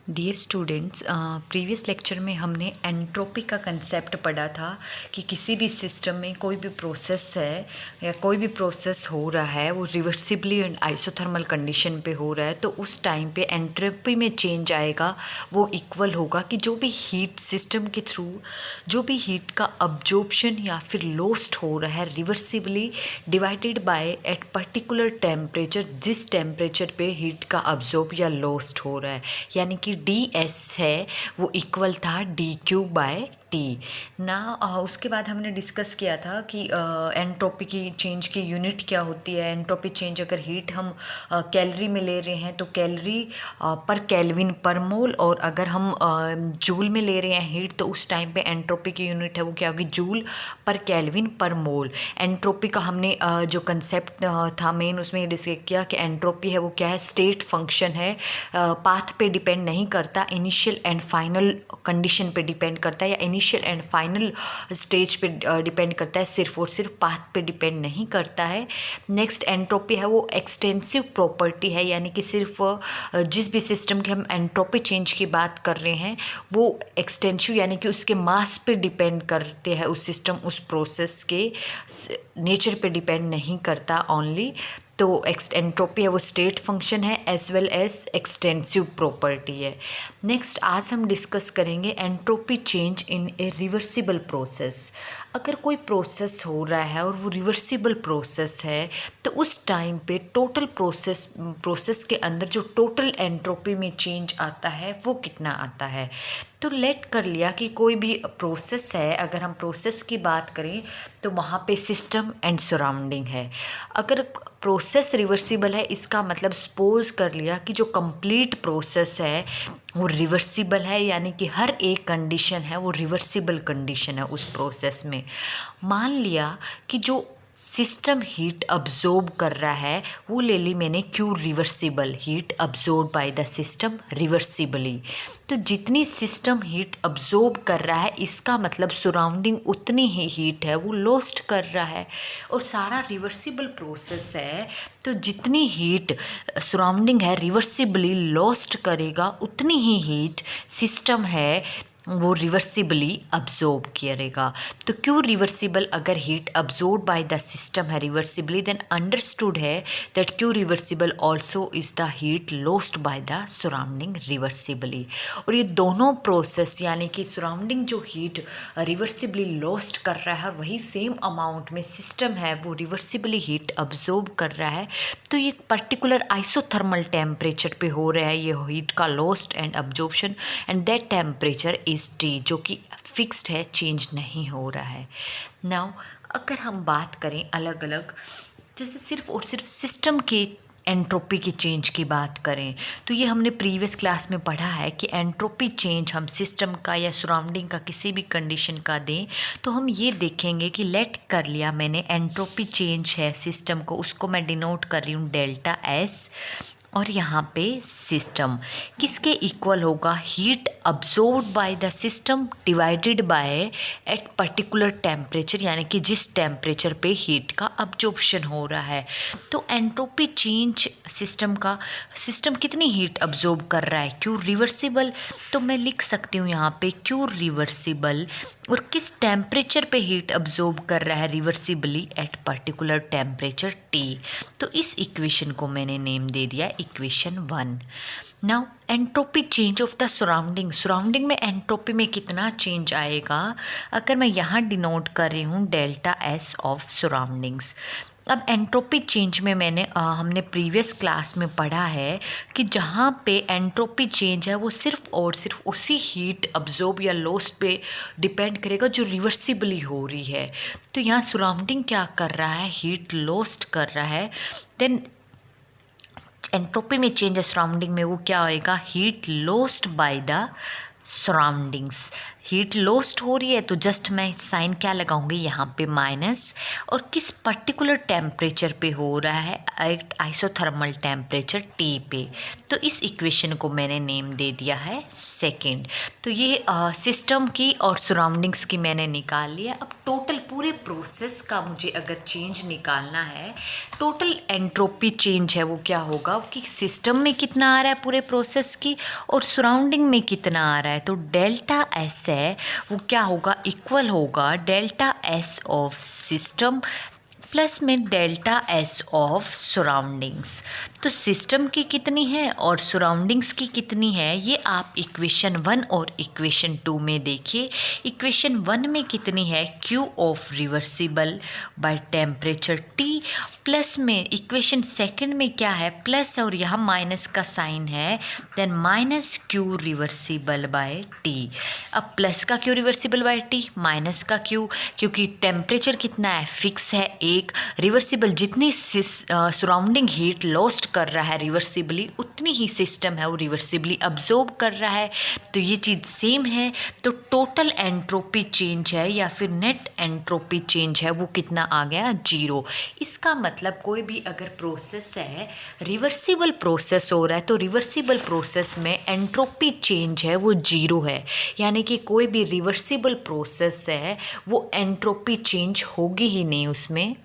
Dear students, previous lecture में हमने entropy का कंसेप्ट पढ़ा था कि किसी भी सिस्टम में कोई भी प्रोसेस है या कोई भी प्रोसेस हो रहा है वो रिवर्सिबली एंड आइसोथर्मल कंडीशन पे हो रहा है, तो उस टाइम पे एंट्रोपी में चेंज आएगा। वो इक्वल होगा कि जो भी हीट सिस्टम के थ्रू जो भी हीट का अब्जॉर्प्शन या फिर लॉस्ट हो रहा है reversibly divided by at particular temperature, जिस टेम्परेचर पे हीट का अब्जॉर्ब या लॉस्ट हो रहा है, यानी कि डी एस है वो इक्वल था डी क्यू बाय टी ना। उसके बाद हमने डिस्कस किया था कि एंट्रोपी की चेंज की यूनिट क्या होती है। एंट्रोपी चेंज अगर हीट हम कैलोरी में ले रहे हैं तो कैलोरी पर केल्विन पर मोल, और अगर हम जूल में ले रहे हैं हीट तो उस टाइम पे एंट्रोपी की यूनिट है वो क्या होगी, जूल पर केल्विन पर मोल। एंट्रोपी का हमने जो कंसेप्ट था मेन उसमें ये डिस्कस किया कि एंट्रोपी है वो क्या है, स्टेट फंक्शन है, पाथ पे डिपेंड नहीं करता, इनिशियल एंड फाइनल कंडीशन पे डिपेंड करता है या इनिशियल एंड फाइनल स्टेज पे डिपेंड करता है, सिर्फ और सिर्फ पाथ पे डिपेंड नहीं करता है। नेक्स्ट एंट्रोपी है वो एक्सटेंसिव प्रॉपर्टी है, यानी कि सिर्फ जिस भी सिस्टम की हम एंट्रोपी चेंज की बात कर रहे हैं वो एक्सटेंसिव यानी कि उसके मास पे डिपेंड करते हैं, उस सिस्टम उस प्रोसेस के नेचर पे डिपेंड नहीं करता ओनली। तो एंट्रोपी है वो स्टेट फंक्शन है as well as extensive property है। नेक्स्ट आज हम डिस्कस करेंगे entropy change in a reversible process. अगर कोई प्रोसेस हो रहा है और वो रिवर्सिबल प्रोसेस है तो उस टाइम पे टोटल प्रोसेस के अंदर जो टोटल एंट्रोपी में चेंज आता है वो कितना आता है। तो लेट कर लिया कि कोई भी प्रोसेस है, अगर हम प्रोसेस की बात करें तो वहाँ पे सिस्टम एंड सराउंडिंग है। अगर प्रोसेस रिवर्सिबल है इसका मतलब सपोज कर लिया कि जो कंप्लीट प्रोसेस है वो रिवर्सिबल है, यानी कि हर एक कंडीशन है वो रिवर्सिबल कंडीशन है उस प्रोसेस में। मान लिया कि जो सिस्टम हीट अब्जॉर्ब कर रहा है वो ले ली मैंने Q reversible, heat absorb bye the system reversibly. तो जितनी सिस्टम हीट अब्जॉर्ब कर रहा है इसका मतलब सराउंडिंग उतनी ही हीट है वो लॉस्ट कर रहा है, और सारा रिवर्सिबल प्रोसेस है तो जितनी हीट सराउंडिंग है रिवर्सिबली लॉस्ट करेगा उतनी ही हीट सिस्टम है वो रिवर्सिबली अब्जॉर्ब करेगा। तो क्यों रिवर्सिबल, अगर heat absorb bye the system है रिवर्सिबली देन अंडरस्टूड है दैट क्यों reversible also is the heat lost by the surrounding reversibly. और ये दोनों प्रोसेस यानी कि सराउंडिंग जो हीट रिवर्सिबली लॉस्ट कर रहा है और वही सेम अमाउंट में सिस्टम है वो रिवर्सिबली हीट अब्जॉर्ब कर रहा है, तो ये पर्टिकुलर आइसोथर्मल टेम्परेचर पे हो रहा है ये हीट का lost and absorption, and that temperature T जो कि फिक्स्ड है, चेंज नहीं हो रहा है। नाउ अगर हम बात करें अलग अलग, जैसे सिर्फ और सिर्फ सिस्टम के एंट्रोपी की चेंज की बात करें तो ये हमने प्रीवियस क्लास में पढ़ा है कि एंट्रोपी चेंज हम सिस्टम का या सराउंडिंग का किसी भी कंडीशन का दें तो हम ये देखेंगे कि लेट कर लिया मैंने एंट्रोपी चेंज है सिस्टम को, उसको मैं डिनोट कर रही हूँ डेल्टा एस, और यहाँ पे सिस्टम किसके इक्वल होगा, heat absorbed by the system divided by at particular temperature, यानी कि जिस टेम्परेचर पे हीट का अब्जॉर्प्शन हो रहा है। तो एंट्रोपी चेंज सिस्टम का, सिस्टम कितनी हीट अब्जॉर्ब कर रहा है, क्यों रिवर्सिबल, तो मैं लिख सकती हूँ यहाँ पे क्यों रिवर्सिबल, और किस टेम्परेचर पे हीट अब्जॉर्ब कर रहा है reversibly at particular temperature T. तो इस इक्वेशन को मैंने नेम दे दिया equation 1। Now entropy change of the surrounding, surrounding में एंट्रोपी में कितना चेंज आएगा, अगर मैं यहाँ डिनोट कर रही हूँ डेल्टा एस ऑफ सराउंडिंग्स। अब एंट्रोपी चेंज में हमने प्रीवियस क्लास में पढ़ा है कि जहाँ पे एंट्रोपी चेंज है वो सिर्फ और सिर्फ उसी हीट अब्जॉर्ब या लॉस्ट पे डिपेंड करेगा जो रिवर्सिबली हो रही है। तो यहाँ सराउंडिंग क्या कर रहा है, हीट लॉस्ट कर रहा है, देन एंट्रोपी में चेंज है सराउंडिंग में वो क्या होएगा, heat lost by the surroundings. Heat lost हो रही है तो जस्ट मैं साइन क्या लगाऊंगी यहाँ पे माइनस, और किस पर्टिकुलर टेम्परेचर पे हो रहा है, एक आइसोथर्मल टेम्परेचर टी पे। तो इस इक्वेशन को मैंने नेम दे दिया है सेकेंड। तो ये सिस्टम की और सराउंडिंग्स की मैंने निकाल लिया। अब टोटल पूरे प्रोसेस का मुझे अगर चेंज निकालना है, टोटल एंट्रोपी चेंज है वो क्या होगा कि सिस्टम में कितना आ रहा है पूरे प्रोसेस की और सराउंडिंग में कितना आ रहा है। तो डेल्टा एस है वो क्या होगा, इक्वल होगा delta S of system plus में डेल्टा एस ऑफ सराउंडिंग्स। तो सिस्टम की कितनी है और सराउंडिंग्स की कितनी है ये आप इक्वेशन 1 और इक्वेशन 2 में देखिए। इक्वेशन 1 में कितनी है, Q of reversible by temperature T, plus में इक्वेशन सेकंड में क्या है, प्लस और यहाँ माइनस का साइन है, then minus Q reversible by T. अब प्लस का Q reversible by T, minus का क्यू, क्योंकि टेम्परेचर कितना है, फिक्स है एक, रिवर्सिबल जितनी सराउंडिंग हीट लॉस्ट कर रहा है रिवर्सिबली उतनी ही सिस्टम है वो रिवर्सिबली अब्जॉर्ब कर रहा है। तो ये चीज़ सेम है। तो टोटल एंट्रोपी चेंज है या फिर नेट एंट्रोपी चेंज है वो कितना आ गया, 0। इसका मतलब कोई भी अगर प्रोसेस है, रिवर्सिबल प्रोसेस हो रहा है, तो रिवर्सिबल प्रोसेस में एंट्रोपी चेंज है वो 0 है। यानी कि कोई भी रिवर्सिबल प्रोसेस है वो एंट्रोपी चेंज होगी ही नहीं उसमें।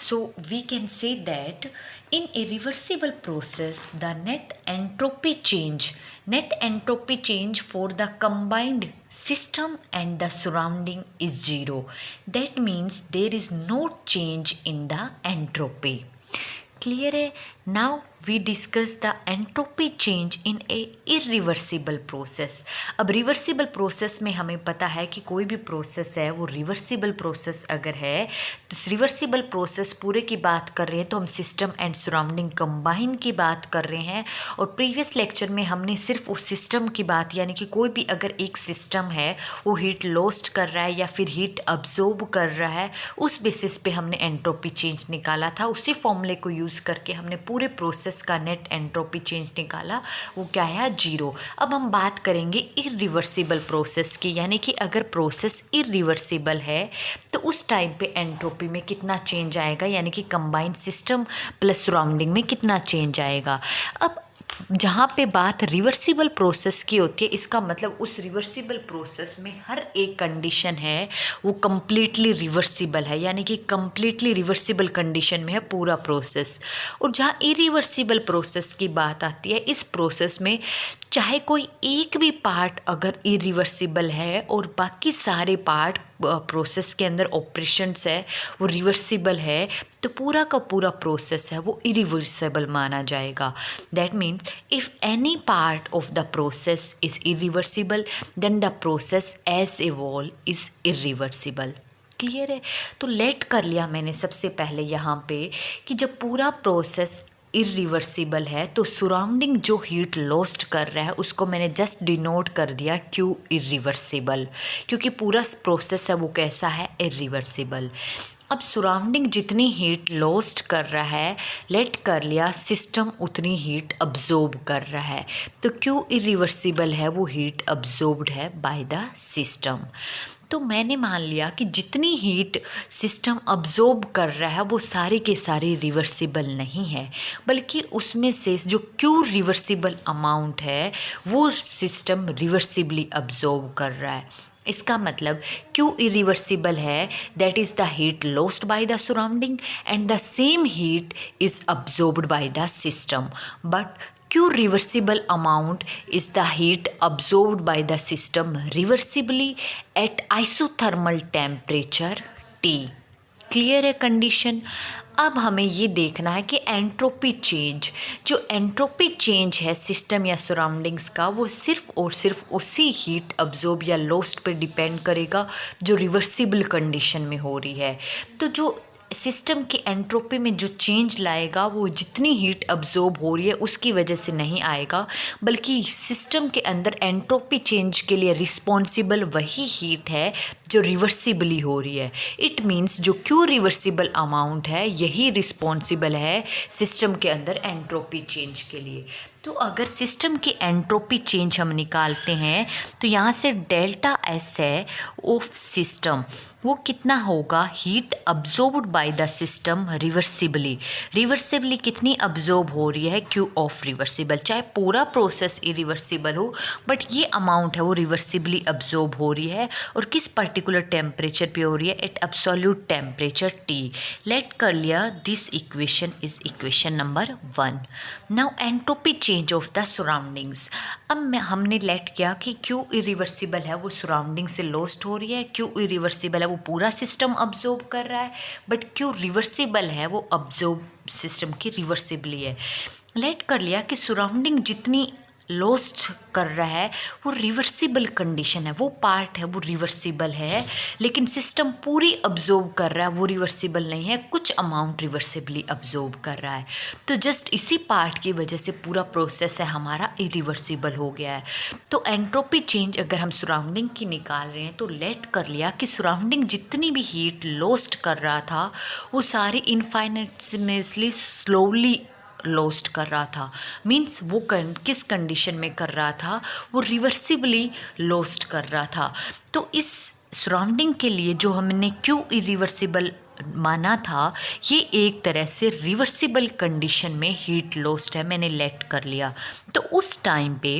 So we can say that in a reversible process, the net entropy change for the combined system and the surrounding is 0. That means there is no change in the entropy. Clear है? Now we discuss the entropy change in a irreversible process. अब reversible process में हमें पता है कि कोई भी process है वो रिवर्सिबल प्रोसेस अगर है तो रिवर्सिबल प्रोसेस पूरे की बात कर रहे हैं तो हम सिस्टम एंड सराउंडिंग कंबाइन की बात कर रहे हैं। और प्रीवियस लेक्चर में हमने सिर्फ उस सिस्टम की बात, यानी कि कोई भी अगर एक सिस्टम है वो हीट लॉस्ट कर रहा है या फिर हीट अब्जॉर्ब कर रहा है, उस बेसिस पे हमने एंट्रोपी चेंज निकाला था। उसी फॉर्मूले को यूज़ करके हमने पूरे प्रोसेस का नेट एंट्रोपी चेंज निकाला, वो क्या है, 0। अब हम बात करेंगे इरिवर्सिबल प्रोसेस की, यानी कि अगर प्रोसेस इरिवर्सिबल है तो उस टाइम पे एंट्रोपी में कितना चेंज आएगा, यानी कि कंबाइंड सिस्टम प्लस सराउंडिंग में कितना चेंज आएगा। अब जहाँ पे बात रिवर्सिबल प्रोसेस की होती है, इसका मतलब उस रिवर्सिबल प्रोसेस में हर एक कंडीशन है वो कम्प्लीटली रिवर्सिबल है, यानी कि कम्प्लीटली रिवर्सिबल कंडीशन में है पूरा प्रोसेस। और जहाँ इरिवर्सिबल प्रोसेस की बात आती है, इस प्रोसेस में चाहे कोई एक भी पार्ट अगर इरिवर्सिबल है और बाकी सारे पार्ट प्रोसेस के अंदर ऑपरेशंस है वो रिवर्सिबल है, तो पूरा का पूरा प्रोसेस है वो इरिवर्सिबल माना जाएगा। That means if any part of the process is irreversible then the process as a whole is irreversible. Clear है? तो लेट कर लिया मैंने सबसे पहले यहाँ पे कि जब पूरा प्रोसेस इरिवर्सिबल है तो सराउंडिंग जो हीट लॉस्ट कर रहा है उसको मैंने जस्ट डिनोट कर दिया क्यू इरिवर्सिबल, क्योंकि पूरा प्रोसेस है वो कैसा है, इरिवर्सिबल। अब सराउंडिंग जितनी हीट लॉस्ट कर रहा है, लेट कर लिया सिस्टम उतनी हीट अब्जॉर्ब कर रहा है, तो क्यू इरिवर्सिबल है वो हीट अब्जॉर्ब्ड है बाय द सिस्टम। तो मैंने मान लिया कि जितनी हीट सिस्टम अब्जॉर्ब कर रहा है वो सारी के सारी रिवर्सिबल नहीं है, बल्कि उसमें से जो क्यू रिवर्सिबल अमाउंट है वो सिस्टम रिवर्सिबली अब्जॉर्ब कर रहा है। इसका मतलब क्यू इरिवर्सिबल है, that is the heat lost by the surrounding and the same heat is absorbed by the system. But Q reversible amount is the heat absorbed by the system reversibly at isothermal temperature T. Clear है condition? अब हमें ये देखना है कि entropy change, जो entropy change है system या सराउंडिंग्स का, वो सिर्फ और सिर्फ उसी हीट अब्जॉर्ब या लॉस्ट पे डिपेंड करेगा जो रिवर्सिबल कंडीशन में हो रही है। तो जो सिस्टम की एंट्रोपी में जो चेंज लाएगा वो जितनी हीट अब्जॉर्ब हो रही है उसकी वजह से नहीं आएगा, बल्कि सिस्टम के अंदर एंट्रोपी चेंज के लिए रिस्पॉन्सिबल वही हीट है जो रिवर्सिबली हो रही है। इट मीन्स जो क्यू रिवर्सिबल अमाउंट है यही रिस्पॉन्सिबल है सिस्टम के अंदर एंट्रोपी चेंज के लिए। तो अगर सिस्टम की एंट्रोपी चेंज हम निकालते हैं तो यहाँ से डेल्टा एस है ऑफ सिस्टम, वो कितना होगा, heat absorbed by the system reversibly कितनी अब्जॉर्ब हो रही है, क्यू ऑफ रिवर्सिबल, चाहे पूरा प्रोसेस इरिवर्सिबल हो बट ये अमाउंट है वो रिवर्सिबली अब्जॉर्ब हो रही है, और किस पर्टिकुलर टेम्परेचर पे हो रही है, at absolute temperature T. Let कर लिया, this equation is equation number 1। Now entropy change of the surroundings. अब हमने लेट किया कि क्यों इरिवर्सिबल है वो सराउंडिंग से लॉस्ट हो रही है, क्यों इरिवर्सिबल है वो पूरा सिस्टम अब्जॉर्ब कर रहा है, बट क्यों रिवर्सिबल है वो अब्जॉर्ब सिस्टम की रिवर्सिबली है। लेट कर लिया कि सराउंडिंग जितनी लॉस्ट कर रहा है वो रिवर्सिबल कंडीशन है, वो पार्ट है वो रिवर्सिबल है, लेकिन सिस्टम पूरी अब्जॉर्ब कर रहा है वो रिवर्सिबल नहीं है, कुछ अमाउंट रिवर्सिबली अब्जॉर्ब कर रहा है। तो जस्ट इसी पार्ट की वजह से पूरा प्रोसेस है हमारा इरिवर्सिबल हो गया है। तो एंट्रोपी चेंज अगर हम सराउंडिंग की निकाल रहे हैं तो लेट कर लिया कि सराउंडिंग जितनी भी हीट लॉस्ट कर रहा था वो सारी इनफाइनेटली स्लोली लॉस्ट कर रहा था। मीन्स वो किस कंडीशन में कर रहा था, वो रिवर्सिबली लॉस्ट कर रहा था। तो इस सराउंडिंग के लिए जो हमने क्यों इरिवर्सिबल माना था, ये एक तरह से रिवर्सिबल कंडीशन में हीट लॉस्ट है, मैंने लेट कर लिया। तो उस टाइम पे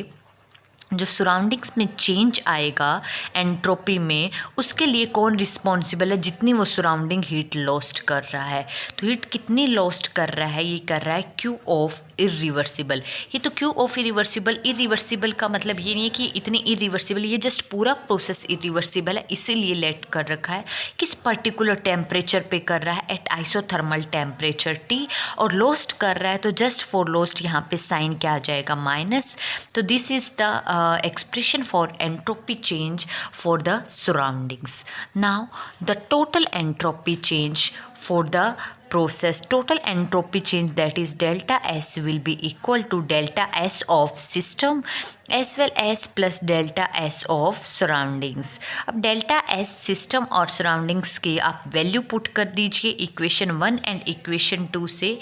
जो सराउंडिंग्स में चेंज आएगा एंट्रोपी में, उसके लिए कौन रिस्पॉन्सिबल है, जितनी वो सराउंडिंग हीट लॉस्ट कर रहा है। तो हीट कितनी लॉस्ट कर रहा है, ये कर रहा है क्यू ऑफ इरिवर्सिबल। ये तो क्यू ऑफ इरिवर्सिबल का मतलब ये नहीं है कि इतनी इरिवर्सिबल, ये जस्ट पूरा प्रोसेस इरिवर्सिबल है, इसीलिए लेट कर रखा है किस पर्टिकुलर टेम्परेचर पे कर रहा है, एट आइसोथर्मल टेम्परेचर टी, और लॉस्ट कर रहा है तो जस्ट फॉर लॉस्ट यहाँ पे साइन क्या आ जाएगा, माइनस। तो this is the expression for entropy change for the surroundings. Now the total entropy change for the process, total entropy change, that is delta S, will be equal to delta S of system as well as plus delta S of surroundings. अब delta S system और surroundings की आप value put कर दीजिए equation 1 and equation 2 से।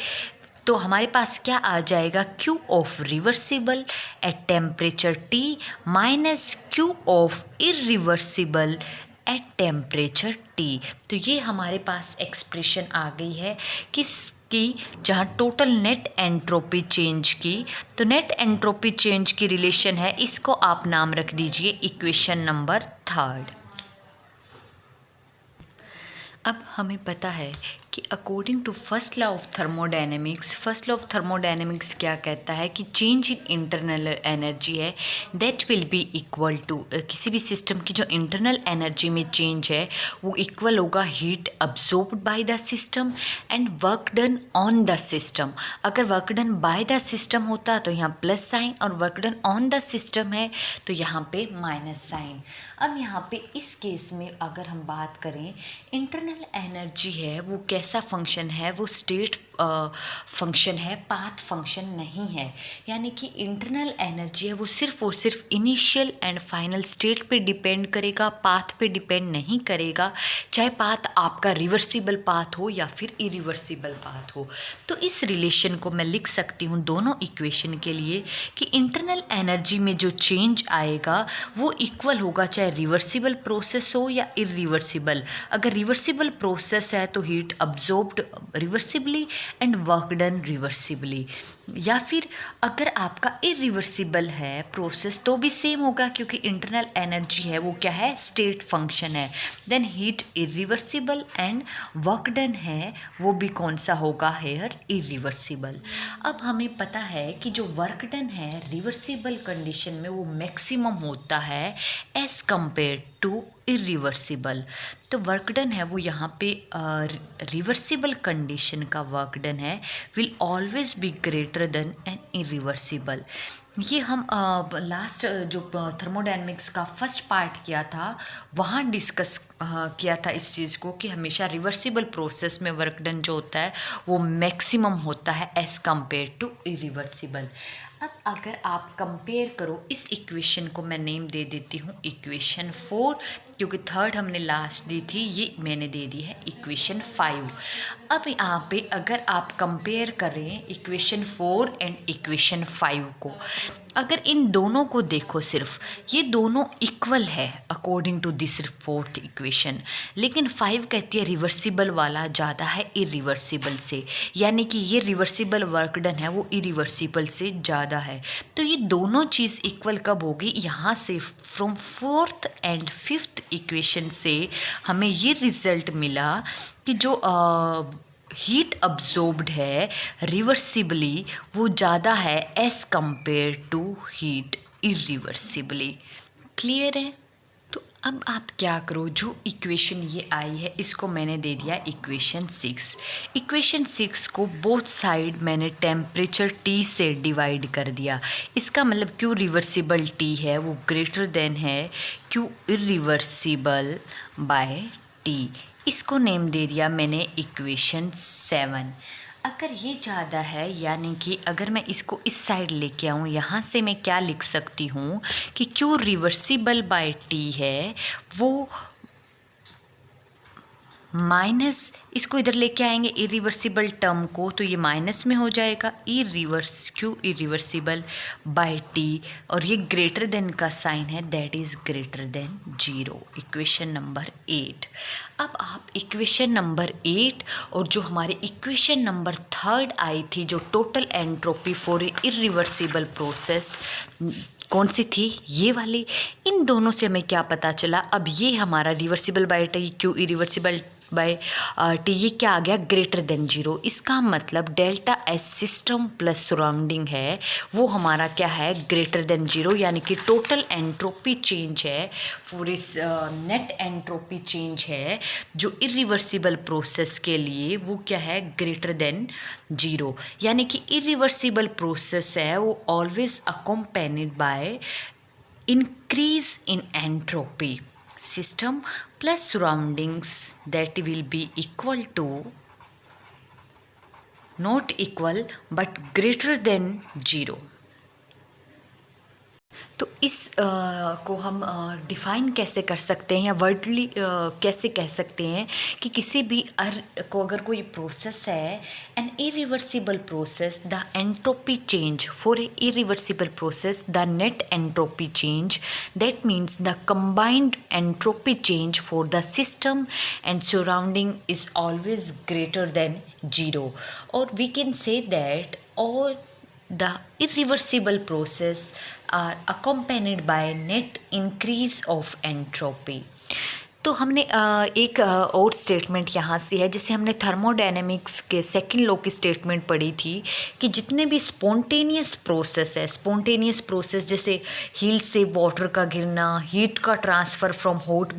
तो हमारे पास क्या आ जाएगा, Q of reversible at temperature T minus Q of irreversible at temperature T. तो ये हमारे पास एक्सप्रेशन आ गई है किसकी, जहाँ टोटल नेट एंट्रोपी चेंज की। तो नेट एंट्रोपी चेंज की रिलेशन है, इसको आप नाम रख दीजिए इक्वेशन नंबर 3। अब हमें पता है कि according to first law of thermodynamics, first law of thermodynamics क्या कहता है कि चेंज इन इंटरनल एनर्जी है that will be equal to, किसी भी सिस्टम की जो इंटरनल एनर्जी में चेंज है वो इक्वल होगा heat absorbed by the system and work done on the system. अगर work done by the system होता तो यहाँ प्लस साइन, और work done on the system है तो यहाँ पे माइनस साइन। अब यहाँ पे इस केस में अगर हम बात करें, इंटरनल एनर्जी है वो कैसा फंक्शन है, वो स्टेट फंक्शन है, पाथ फंक्शन नहीं है। यानी कि इंटरनल एनर्जी है वो सिर्फ और सिर्फ इनिशियल एंड फाइनल स्टेट पे डिपेंड करेगा, पाथ पे डिपेंड नहीं करेगा, चाहे पाथ आपका रिवर्सिबल पाथ हो या फिर इरिवर्सिबल पाथ हो। तो इस रिलेशन को मैं लिख सकती हूँ दोनों इक्वेशन के लिए कि इंटरनल एनर्जी में जो चेंज आएगा वो इक्वल होगा चाहे रिवर्सिबल प्रोसेस हो या इरिवर्सिबल। अगर रिवर्सिबल प्रोसेस है तो heat absorbed reversibly and work done reversibly, या फिर अगर आपका इरिवर्सिबल है प्रोसेस तो भी सेम होगा क्योंकि इंटरनल एनर्जी है वो क्या है, स्टेट फंक्शन है। Then heat irreversible and work done है वो भी कौन सा होगा, हेयर इरिवर्सिबल। अब हमें पता है कि जो वर्क डन है रिवर्सिबल कंडीशन में वो मैक्सिमम होता है एज कंपेयर टू इरिवर्सिबल। तो वर्क डन है वो यहाँ पे रिवर्सिबल कंडीशन का वर्क डन है will always be greater than an irreversible. ये हम लास्ट जो थर्मोडायनेमिक्स का फर्स्ट पार्ट किया था वहाँ डिस्कस किया था इस चीज़ को कि हमेशा रिवर्सिबल प्रोसेस में वर्क डन जो होता है वो मैक्सिमम होता है एज कंपेयर टू इरिवर्सिबल। अब अगर आप कंपेयर करो, इस इक्वेशन को मैं नेम दे देती हूँ इक्वेशन 4 क्योंकि थर्ड हमने लास्ट दी थी, ये मैंने दे दी है इक्वेशन 5। अब यहाँ पे अगर आप कंपेयर करें इक्वेशन 4 एंड इक्वेशन 5 को, अगर इन दोनों को देखो, सिर्फ ये दोनों इक्वल है according to this fourth equation, लेकिन 5 कहती है रिवर्सिबल वाला ज़्यादा है इरिवर्सिबल से, यानी कि ये रिवर्सिबल वर्क डन है वो इरिवर्सिबल से ज़्यादा है। तो ये दोनों चीज़ इक्वल कब होगी, यहाँ से from fourth and fifth equation से हमें ये रिजल्ट मिला कि जो हीट अब्जॉर्ब्ड है रिवर्सिबली वो ज़्यादा है as compared to heat irreversibly. Clear है? तो अब आप क्या करो, जो इक्वेशन ये आई है इसको मैंने दे दिया इक्वेशन 6। इक्वेशन 6 को बोथ साइड मैंने टेम्परेचर T से डिवाइड कर दिया। इसका मतलब क्यों रिवर्सिबल T है वो ग्रेटर देन है क्यों इरिवर्सिबल बाय T। इसको नेम दे दिया मैंने इक्वेशन 7। अगर ये ज़्यादा है, यानी कि अगर मैं इसको इस साइड लेके आऊँ, यहाँ से मैं क्या लिख सकती हूँ कि क्यों रिवर्सिबल बाय T है वो माइनस, इसको इधर लेके आएंगे इरिवर्सिबल टर्म को तो ये माइनस में हो जाएगा, क्यों इरिवर्सिबल बाय T, और ये ग्रेटर देन का साइन है that is greater than 0। Equation number 8। अब आप इक्वेशन नंबर 8 और जो हमारे इक्वेशन नंबर 3 आई थी, जो total entropy for irreversible process कौन सी थी, ये वाली, इन दोनों से हमें क्या पता चला। अब ये हमारा रिवर्सिबल बाय T क्यों इरिवर्सिबल बाय T, ये क्या आ गया ग्रेटर देन 0। इसका मतलब delta S system plus surrounding है वो हमारा क्या है ग्रेटर देन 0, यानी कि टोटल एंट्रोपी चेंज है फॉर इस नेट एंट्रोपी चेंज है जो इरिवर्सिबल प्रोसेस के लिए वो क्या है ग्रेटर देन 0, यानी कि इरिवर्सिबल प्रोसेस है वो always accompanied by increase in entropy system plus surroundings that will be equal to not equal but greater than 0। तो इस को हम डिफ़ाइन कैसे कर सकते हैं या वर्डली कैसे कह सकते हैं कि किसी भी को अगर कोई प्रोसेस है an irreversible process, the entropy change for a irreversible process the net entropy change, that means the combined entropy change for the system and surrounding is always greater than 0, और we can say that all the irreversible process are accompanied by net increase of entropy। तो हमने एक और statement यहाँ से है, जैसे हमने थर्मोडायनेमिक्स के सेकंड लॉ की स्टेटमेंट पढ़ी थी कि जितने भी स्पॉन्टेनियस प्रोसेस है, स्पॉन्टेनियस प्रोसेस जैसे हील से वाटर का गिरना, हीट का transfer from hot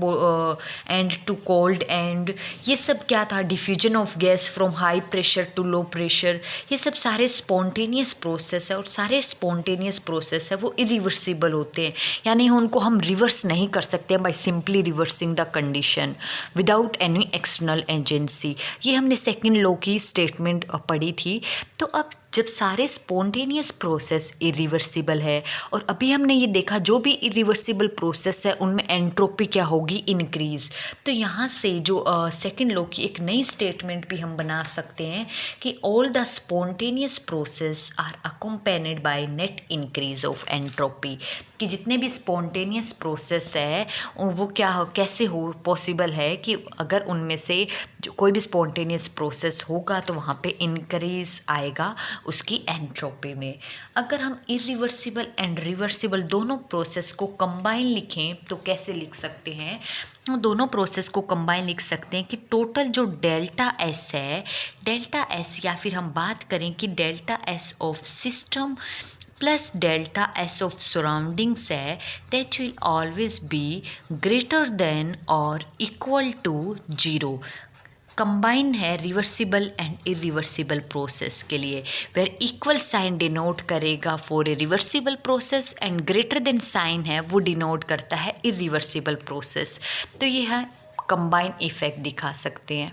end to cold end, ये सब क्या था diffusion of gas from high pressure to low pressure, ये सब सारे स्पॉन्टेनियस प्रोसेस है, और सारे स्पॉन्टेनियस प्रोसेस है वो इरिवर्सिबल होते हैं, यानी उनको हम रिवर्स नहीं कर सकते by simply reversing the condition without any external agency. ये हमने सेकंड लॉ की स्टेटमेंट पढ़ी थी। तो अब जब सारे स्पॉन्टेनियस प्रोसेस इरिवर्सिबल है, और अभी हमने ये देखा जो भी इरिवर्सिबल प्रोसेस है उनमें एंट्रोपी क्या होगी इंक्रीज़, तो यहाँ से जो सेकंड लॉ की एक नई स्टेटमेंट भी हम बना सकते हैं कि all the spontaneous process are accompanied by net increase of entropy, कि जितने भी स्पॉन्टेनियस प्रोसेस है वो क्या कैसे हो पॉसिबल है कि अगर उनमें से जो कोई भी स्पॉन्टेनियस प्रोसेस होगा तो वहाँ पे इंक्रीज आएगा उसकी एंट्रोपी में। अगर हम इरिवर्सिबल एंड रिवर्सिबल दोनों प्रोसेस को कंबाइन लिखें तो कैसे लिख सकते हैं, दोनों प्रोसेस को कंबाइन लिख सकते हैं कि टोटल जो डेल्टा एस है, डेल्टा एस, या फिर हम बात करें कि delta S of system plus delta S of surroundings है, that will always be greater than और इक्वल टू 0। कंबाइन है रिवर्सिबल एंड इरिवर्सिबल प्रोसेस के लिए, वेर इक्वल साइन डिनोट करेगा for a reversible process and greater than sign है वो denote करता है इरिवर्सिबल प्रोसेस। तो ये है कंबाइन इफेक्ट दिखा सकते हैं।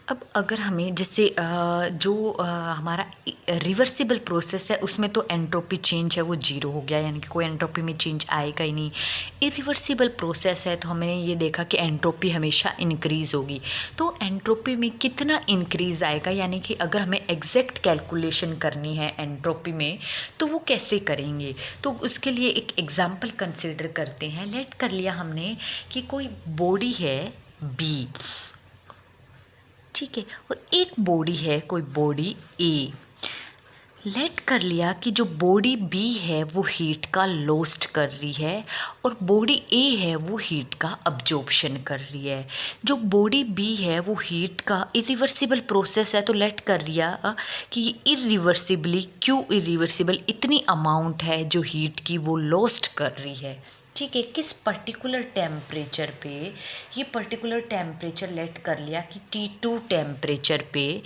अब अगर हमें जैसे हमारा रिवर्सिबल प्रोसेस है उसमें तो एंट्रोपी चेंज है वो जीरो हो गया, यानी कि कोई एंट्रोपी में चेंज आएगा ही नहीं। इरिवर्सिबल प्रोसेस है तो हमने ये देखा कि एंट्रोपी हमेशा इंक्रीज़ होगी। तो एंट्रोपी में कितना इंक्रीज़ आएगा, यानी कि अगर हमें एग्जैक्ट कैलकुलेशन करनी है एंट्रोपी में तो वो कैसे करेंगे, तो उसके लिए एक एग्जाम्पल कंसिडर करते हैं। लेट कर लिया हमने कि कोई बॉडी है बी, ठीक है, और एक बॉडी है कोई बॉडी ए। लेट कर लिया कि जो बॉडी बी है वो हीट का लॉस्ट कर रही है और बॉडी ए है वो हीट का अब्जॉर्प्शन कर रही है। जो बॉडी बी है वो हीट का इरिवर्सिबल प्रोसेस है, तो लेट कर लिया कि इरिवर्सिबली, क्यों इरिवर्सिबल, इतनी अमाउंट है जो हीट की वो लॉस्ट कर रही है, ठीक है, किस पर्टिकुलर टेम्परेचर पे। ये पर्टिकुलर टेम्परेचर लेट कर लिया कि T2 टेम्परेचर पे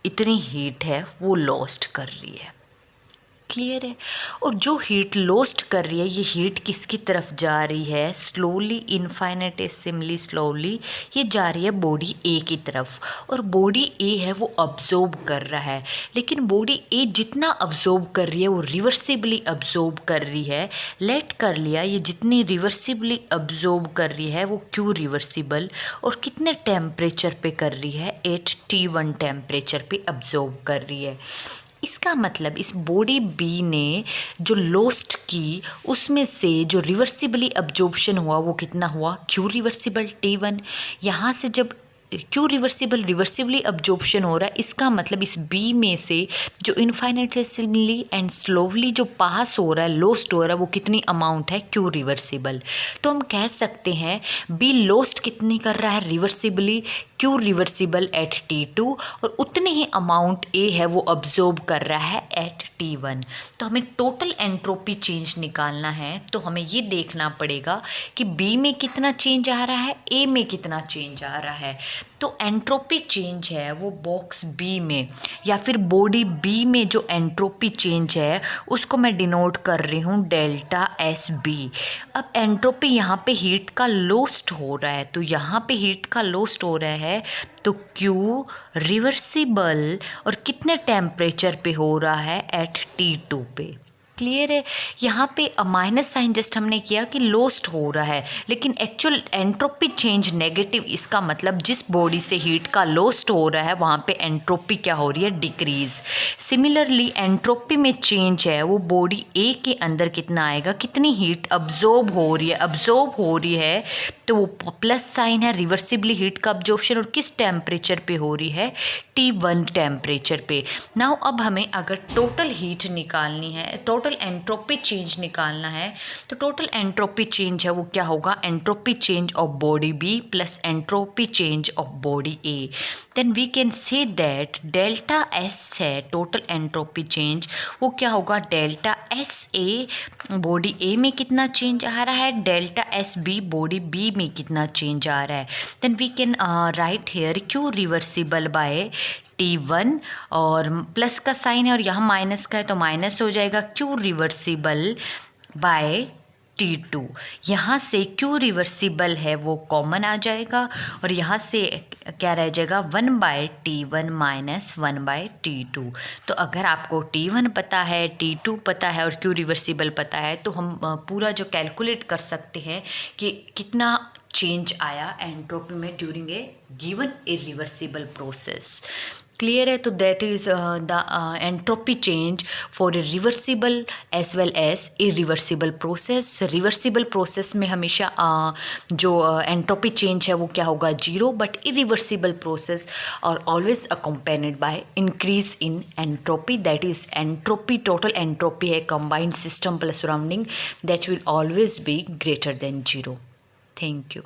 इतनी हीट है वो लॉस्ट कर रही है, क्लियर है। और जो हीट लॉस्ट कर रही है ये हीट किसकी तरफ जा रही है, स्लोली, इनफाइनेटेसिमली स्लोली ये जा रही है बॉडी ए की तरफ। और बॉडी ए है वो अब्जॉर्ब कर रहा है, लेकिन बॉडी ए जितना अब्जॉर्ब कर रही है वो रिवर्सिबली अब्जॉर्ब कर रही है। लेट कर लिया ये जितनी रिवर्सिबली अब्जॉर्ब कर रही है वो क्यों रिवर्सिबल और कितने टेम्परेचर पे कर रही है, एट T1 टेम्परेचर पे अब्जॉर्ब कर रही है। इसका मतलब इस बॉडी बी ने जो लॉस्ट की उसमें से जो रिवर्सिबली अब्जॉर्प्शन हुआ वो कितना हुआ, क्यों रिवर्सिबल T1। यहाँ से जब क्यों रिवर्सिबली अब्जॉर्प्शन हो रहा है, इसका मतलब इस बी में से जो इनफाइनेटेसिमली एंड स्लोवली जो पास हो रहा है, लॉस्ट हो रहा है, वो कितनी अमाउंट है, क्यों रिवर्सिबल। तो हम कह सकते हैं बी लॉस्ट कितनी कर रहा है रिवर्सिबली, क्यों रिवर्सिबल एट T2, और उतनी ही अमाउंट ए है वो अब्जॉर्ब कर रहा है एट T1। तो हमें टोटल एंट्रोपी चेंज निकालना है, तो हमें ये देखना पड़ेगा कि बी में कितना चेंज आ रहा है, ए में कितना चेंज आ रहा है। तो एंट्रोपी चेंज है वो बॉक्स बी में या फिर बॉडी बी में जो एंट्रोपी चेंज है उसको मैं डिनोट कर रही हूँ डेल्टा एस बी। अब एंट्रोपी यहाँ पे हीट का लॉस्ट हो रहा है, तो यहाँ पे हीट का लॉस्ट हो रहा है तो क्यू रिवर्सिबल और कितने टेम्परेचर पे हो रहा है, एट T2 पे, क्लियर है। यहाँ पे माइनस साइन जस्ट हमने किया कि लॉस्ट हो रहा है, लेकिन एक्चुअल एंट्रोपी चेंज नेगेटिव, इसका मतलब जिस बॉडी से हीट का लॉस्ट हो रहा है वहाँ पे एंट्रोपी क्या हो रही है, डिक्रीज। सिमिलरली एंट्रोपी में चेंज है वो बॉडी ए के अंदर कितना आएगा, कितनी हीट अब्जॉर्ब हो रही है, तो वो प्लस साइन है, रिवर्सिबली हीट का अब्जॉर्प्शन, और किस टेम्परेचर पे हो रही है, T1 टेम्परेचर पे। नाउ अब हमें अगर टोटल हीट निकालनी है, टोटल एंट्रोपी चेंज निकालना है, तो टोटल एंट्रोपी चेंज है वो क्या होगा, entropy change of body B plus entropy change of body A. Then we can say that delta S है टोटल एंट्रोपी चेंज, वो क्या होगा, delta S A body A में कितना चेंज आ रहा है, delta S B body B में कितना चेंज आ रहा है। Then we can write here Q reversible by T1 और प्लस का साइन है और यहाँ माइनस का है तो माइनस हो जाएगा, क्यू रिवर्सिबल बाय T2। यहाँ से क्यू रिवर्सिबल है वो कॉमन आ जाएगा और यहाँ से क्या रह जाएगा, 1/T1 माइनस 1/T2। तो अगर आपको T1 पता है, T2 पता है और क्यू रिवर्सिबल पता है तो हम पूरा जो कैलकुलेट कर सकते हैं कि कितना चेंज आया एंट्रोपी में during a given irreversible process, clear है। तो that is the entropy change for a reversible as well as irreversible process. Reversible process में हमेशा जो एंट्रोपी चेंज है वो क्या होगा, जीरो, बट इरिवर्सिबल प्रोसेस और always accompanied by increase in entropy, that is entropy, total entropy है combined system plus surrounding, that will always be greater than zero. Thank you.